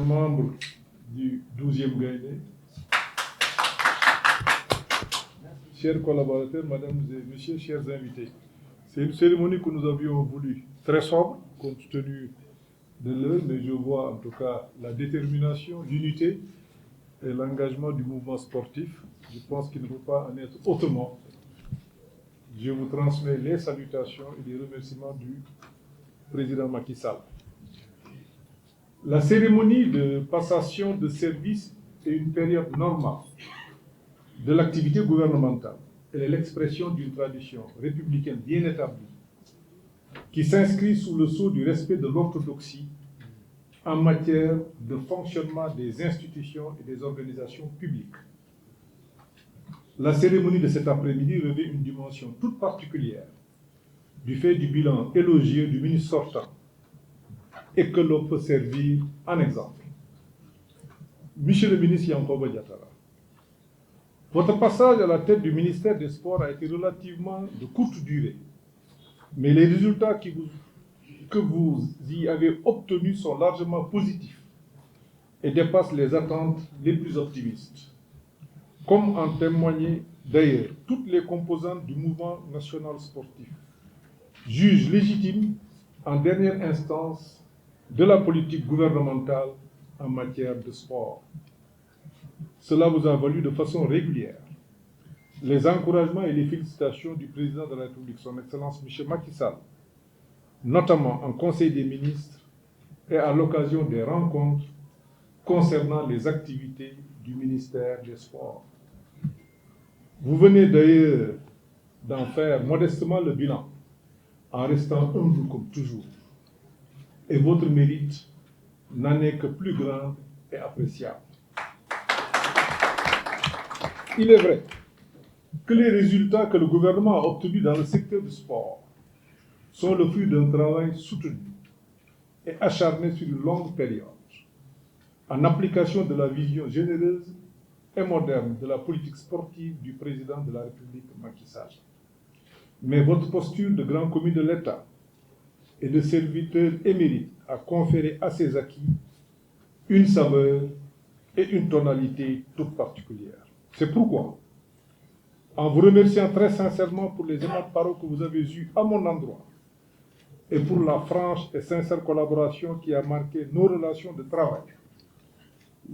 chers membres du 12e Gaïné, chers collaborateurs, mesdames et messieurs, chers invités. C'est une cérémonie que nous avions voulu très sobre, compte tenu de l'heure, mais je vois en tout cas la détermination, l'unité et l'engagement du mouvement sportif. Je pense qu'il ne peut pas en être autrement. Je vous transmets les salutations et les remerciements du président Macky Sall. La cérémonie de passation de service est une période normale de l'activité gouvernementale. Elle est l'expression d'une tradition républicaine bien établie qui s'inscrit sous le sceau du respect de l'orthodoxie en matière de fonctionnement des institutions et des organisations publiques. La cérémonie de cet après-midi revêt une dimension toute particulière du fait du bilan élogieux du ministre sortant et que l'on peut servir en exemple. Monsieur le ministre Yankhoba Diattara, votre passage à la tête du ministère des Sports a été relativement de courte durée, mais les résultats que vous y avez obtenus sont largement positifs et dépassent les attentes les plus optimistes, comme en témoignaient d'ailleurs toutes les composantes du mouvement national sportif, juge légitime en dernière instance de la politique gouvernementale en matière de sport. Cela vous a valu de façon régulière les encouragements et les félicitations du président de la République, son Excellence M. Macky Sall, notamment en Conseil des ministres et à l'occasion des rencontres concernant les activités du ministère des Sports. Vous venez d'ailleurs d'en faire modestement le bilan, en restant humble comme toujours. Et votre mérite n'en est que plus grand et appréciable. Il est vrai que les résultats que le gouvernement a obtenus dans le secteur du sport sont le fruit d'un travail soutenu et acharné sur une longue période, en application de la vision généreuse et moderne de la politique sportive du président de la République, Macky Sall. Mais votre posture de grand commis de l'État et de serviteur émérite a conféré à ces acquis une saveur et une tonalité toute particulière. C'est pourquoi, en vous remerciant très sincèrement pour les aimantes paroles que vous avez eues à mon endroit et pour la franche et sincère collaboration qui a marqué nos relations de travail,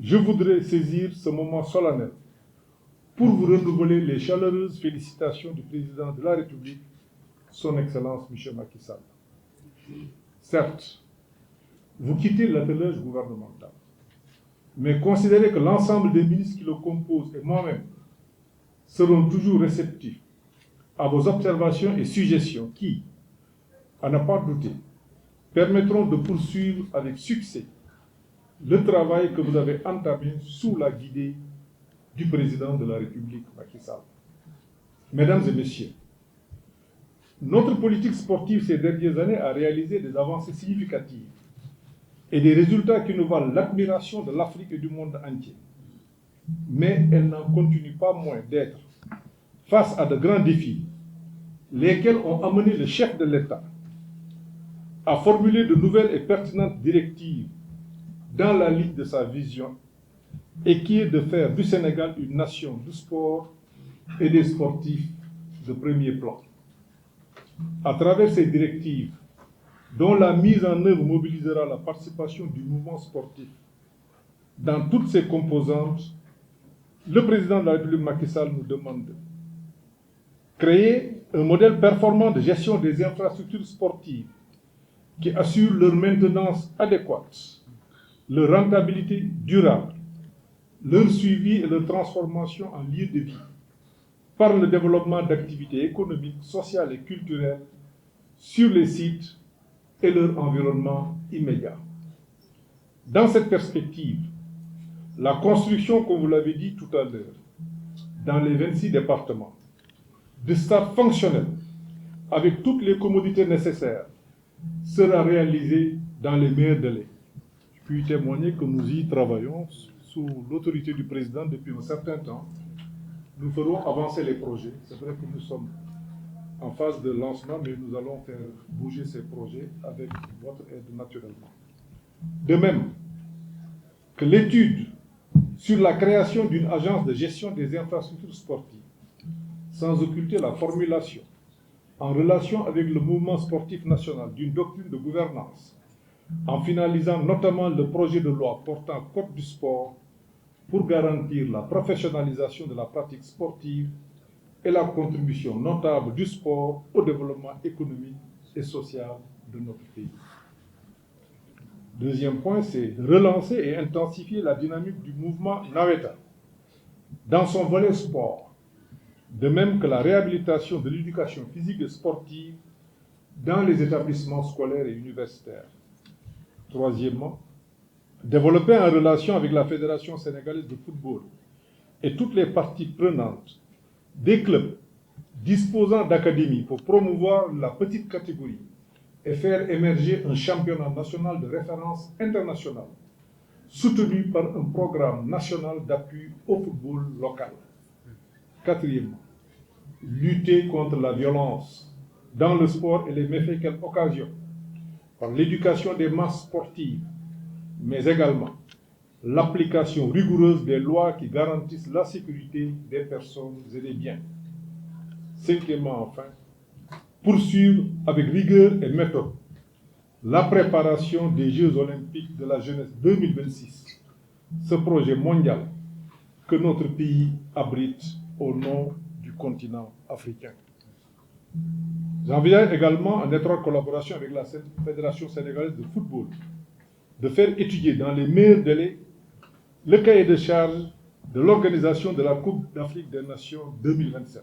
je voudrais saisir ce moment solennel pour vous renouveler les chaleureuses félicitations du président de la République, son Excellence M. Macky Sall. Certes, vous quittez l'attelage gouvernemental, mais considérez que l'ensemble des ministres qui le composent et moi-même seront toujours réceptifs à vos observations et suggestions qui, à ne pas douter, permettront de poursuivre avec succès le travail que vous avez entamé sous la guidée du président de la République, Macky Sall. Mesdames et messieurs, notre politique sportive ces dernières années a réalisé des avancées significatives et des résultats qui nous valent l'admiration de l'Afrique et du monde entier. Mais elle n'en continue pas moins d'être face à de grands défis, lesquels ont amené le chef de l'État à formuler de nouvelles et pertinentes directives dans la ligne de sa vision et qui est de faire du Sénégal une nation du sport et des sportifs de premier plan. À travers ces directives, dont la mise en œuvre mobilisera la participation du mouvement sportif dans toutes ses composantes, le président de la République Macky Sall nous demande de créer un modèle performant de gestion des infrastructures sportives qui assure leur maintenance adéquate, leur rentabilité durable, leur suivi et leur transformation en lieu de vie par le développement d'activités économiques, sociales et culturelles sur les sites et leur environnement immédiat. Dans cette perspective, la construction, comme vous l'avez dit tout à l'heure, dans les 26 départements, de stades fonctionnels avec toutes les commodités nécessaires sera réalisée dans les meilleurs délais. Je puis témoigner que nous y travaillons sous l'autorité du président depuis un certain temps. Nous ferons avancer les projets. C'est vrai que nous sommes en phase de lancement, mais nous allons faire bouger ces projets avec votre aide naturellement. De même, que l'étude sur la création d'une agence de gestion des infrastructures sportives, sans occulter la formulation, en relation avec le mouvement sportif national, d'une doctrine de gouvernance, en finalisant notamment le projet de loi portant code du sport pour garantir la professionnalisation de la pratique sportive et la contribution notable du sport au développement économique et social de notre pays. Deuxième point, c'est de relancer et intensifier la dynamique du mouvement Naweta dans son volet sport, de même que la réhabilitation de l'éducation physique et sportive dans les établissements scolaires et universitaires. Troisièmement, développer en relation avec la Fédération sénégalaise de football et toutes les parties prenantes des clubs disposant d'académies pour promouvoir la petite catégorie et faire émerger un championnat national de référence internationale soutenu par un programme national d'appui au football local. Quatrièmement, lutter contre la violence dans le sport et les méfaits qu'elle occasionne par l'éducation des masses sportives, mais également l'application rigoureuse des lois qui garantissent la sécurité des personnes et des biens. Cinquièmement, enfin, poursuivre avec rigueur et méthode la préparation des Jeux olympiques de la jeunesse 2026, ce projet mondial que notre pays abrite au nom du continent africain. J'envisage également, en étroite collaboration avec la Fédération sénégalaise de football, de faire étudier dans les meilleurs délais le cahier de charges de l'organisation de la Coupe d'Afrique des Nations 2027.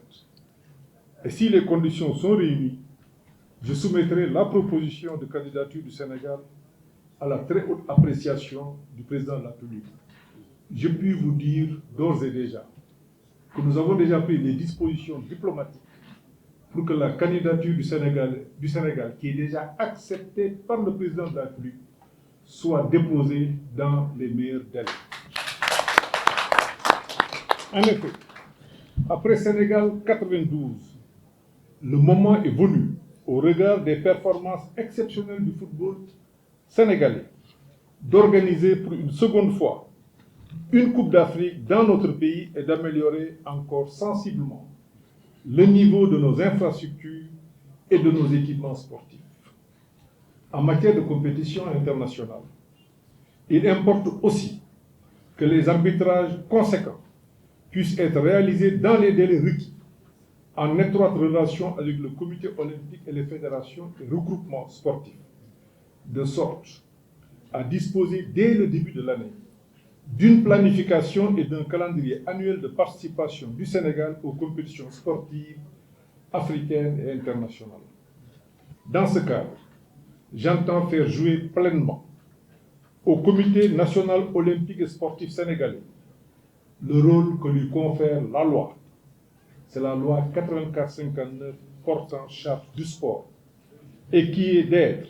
Et si les conditions sont réunies, je soumettrai la proposition de candidature du Sénégal à la très haute appréciation du président de la République. Je puis vous dire d'ores et déjà que nous avons déjà pris des dispositions diplomatiques pour que la candidature du Sénégal, qui est déjà acceptée par le président de la République, soit déposée dans les meilleurs délais. En effet, après Sénégal 92, le moment est venu, au regard des performances exceptionnelles du football sénégalais, d'organiser pour une seconde fois une Coupe d'Afrique dans notre pays et d'améliorer encore sensiblement le niveau de nos infrastructures et de nos équipements sportifs. En matière de compétition internationale, il importe aussi que les arbitrages conséquents puissent être réalisés dans les délais requis, en étroite relation avec le comité olympique et les fédérations et regroupements sportifs, de sorte à disposer dès le début de l'année d'une planification et d'un calendrier annuel de participation du Sénégal aux compétitions sportives africaines et internationales. Dans ce cadre, j'entends faire jouer pleinement au Comité national olympique et sportif sénégalais le rôle que lui confère la loi. C'est la loi 84-59 portant charte du sport et qui est d'être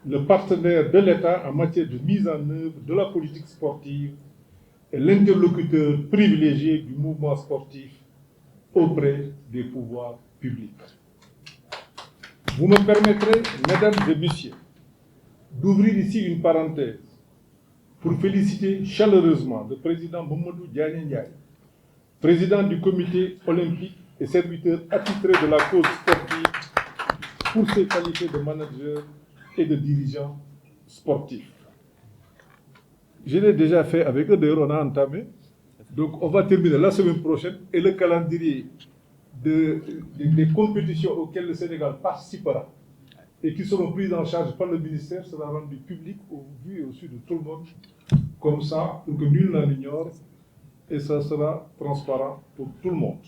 le partenaire de l'État en matière de mise en œuvre de la politique sportive et l'interlocuteur privilégié du mouvement sportif auprès des pouvoirs publics. Vous me permettrez, mesdames et messieurs, d'ouvrir ici une parenthèse pour féliciter chaleureusement le président Mamadou Diagne Ndiaye, président du comité olympique et serviteur attitré de la cause sportive, pour ses qualités de manager et de dirigeant sportif. Je l'ai déjà fait avec eux, d'ailleurs on a entamé. Donc on va terminer la semaine prochaine et le calendrier des compétitions auxquelles le Sénégal participera et qui seront prises en charge par le ministère sera rendu public au vu et au su de tout le monde, comme ça, pour que nul n'en ignore, et ça sera transparent pour tout le monde.